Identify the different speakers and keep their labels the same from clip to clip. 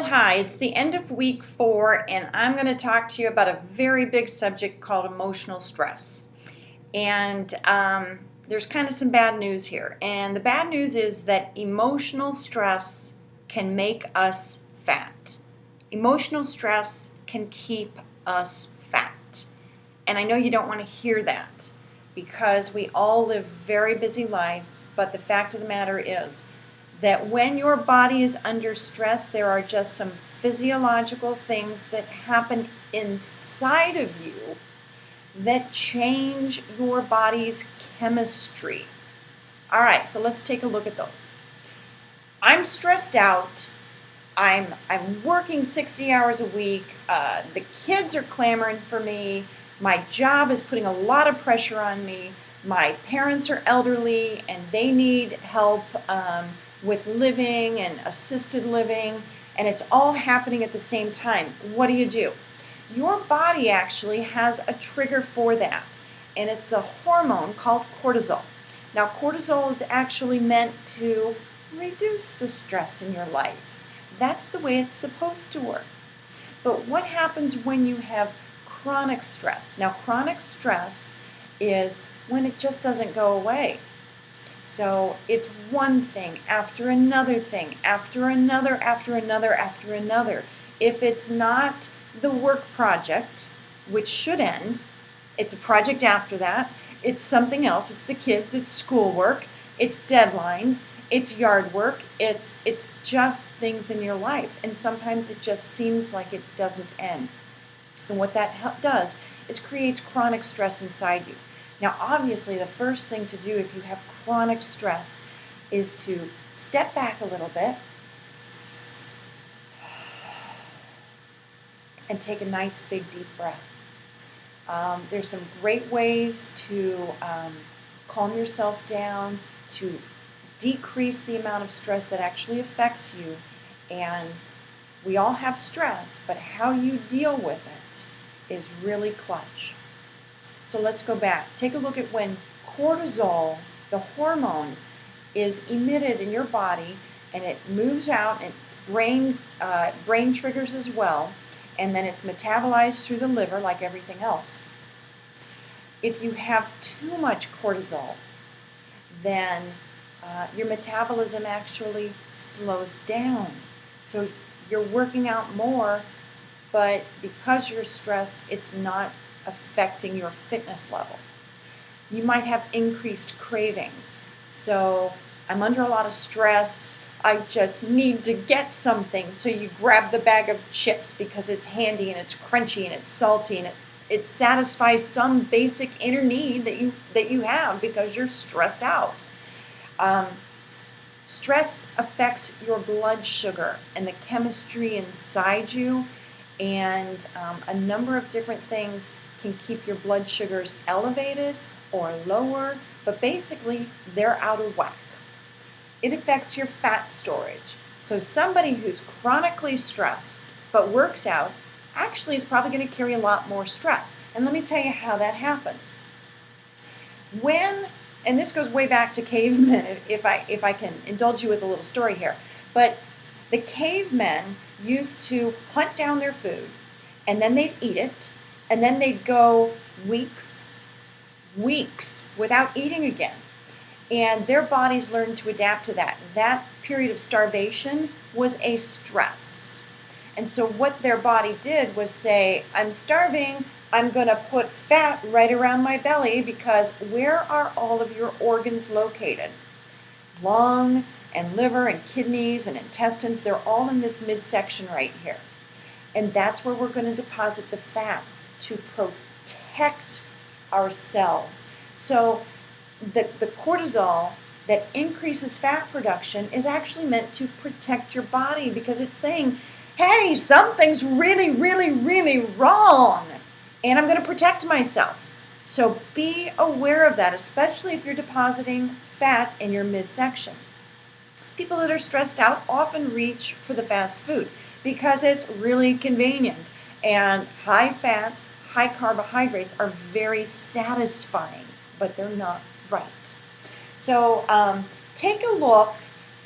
Speaker 1: Hi, it's the end of week 4, and I'm going to talk to you about a very big subject called emotional stress. And there's kind of some bad news here. And the bad news is that emotional stress can make us fat. Emotional stress can keep us fat. And I know you don't want to hear that because we all live very busy lives, but the fact of the matter is that when your body is under stress, there are just some physiological things that happen inside of you that change your body's chemistry. All right, so let's take a look at those. I'm stressed out. I'm working 60 hours a week. The kids are clamoring for me. My job is putting a lot of pressure on me. My parents are elderly and they need help with living and assisted living, and it's all happening at the same time. What do? Your body actually has a trigger for that, and it's a hormone called cortisol. Now, cortisol is actually meant to reduce the stress in your life. That's the way it's supposed to work. But what happens when you have chronic stress? Now, chronic stress is when it just doesn't go away. So it's one thing after another thing, after another, after another, after another. If it's not the work project, which should end, it's a project after that. It's something else. It's the kids, it's schoolwork, it's deadlines, it's yard work, it's just things in your life. And sometimes it just seems like it doesn't end. And what that does is creates chronic stress inside you. Now, obviously, the first thing to do if you have chronic stress is to step back a little bit and take a nice, big, deep breath. There's some great ways to calm yourself down, to decrease the amount of stress that actually affects you. And we all have stress, but how you deal with it is really clutch. So let's go back. Take a look at when cortisol, the hormone, is emitted in your body and it moves out, and it's brain triggers as well, and then it's metabolized through the liver like everything else. If you have too much cortisol, then your metabolism actually slows down. So you're working out more, but because you're stressed, it's not affecting your fitness level. You might have increased cravings. So I'm under a lot of stress. I just need to get something. So you grab the bag of chips because it's handy and it's crunchy and it's salty and it satisfies some basic inner need that you have because you're stressed out. Stress affects your blood sugar and the chemistry inside you, and a number of different things can keep your blood sugars elevated or lower, but basically they're out of whack. It affects your fat storage. So somebody who's chronically stressed but works out actually is probably going to carry a lot more stress. And let me tell you how that happens. And this goes way back to cavemen, if I can indulge you with a little story here, but the cavemen used to hunt down their food, and then they'd eat it, and then they'd go weeks without eating again. And their bodies learned to adapt to that. That period of starvation was a stress. And so what their body did was say, I'm starving, I'm going to put fat right around my belly, because where are all of your organs located? Lung and liver and kidneys and intestines, they're all in this midsection right here. And that's where we're going to deposit the fat to protect ourselves. So the cortisol that increases fat production is actually meant to protect your body, because it's saying, hey, something's really, really, really wrong, and I'm going to protect myself. So be aware of that, especially if you're depositing fat in your midsection. People that are stressed out often reach for the fast food because it's really convenient, and high fat, high carbohydrates are very satisfying, but they're not right. So take a look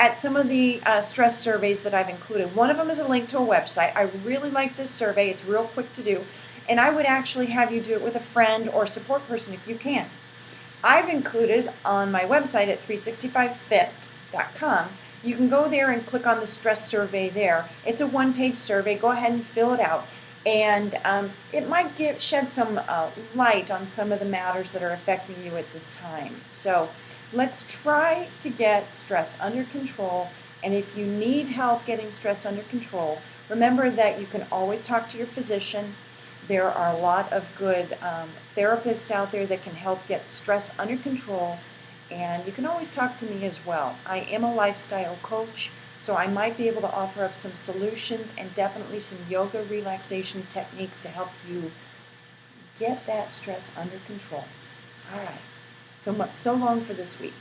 Speaker 1: at some of the stress surveys that I've included. One of them is a link to a website. I really like this survey. It's real quick to do. And I would actually have you do it with a friend or support person if you can. I've included on my website at 365fit.com. You can go there and click on the stress survey there. It's a one-page survey. Go ahead and fill it out. And it might shed some light on some of the matters that are affecting you at this time. So let's try to get stress under control. And if you need help getting stress under control, remember that you can always talk to your physician. There are a lot of good therapists out there that can help get stress under control. And you can always talk to me as well. I am a lifestyle coach, so I might be able to offer up some solutions and definitely some yoga relaxation techniques to help you get that stress under control. All right. So long for this week.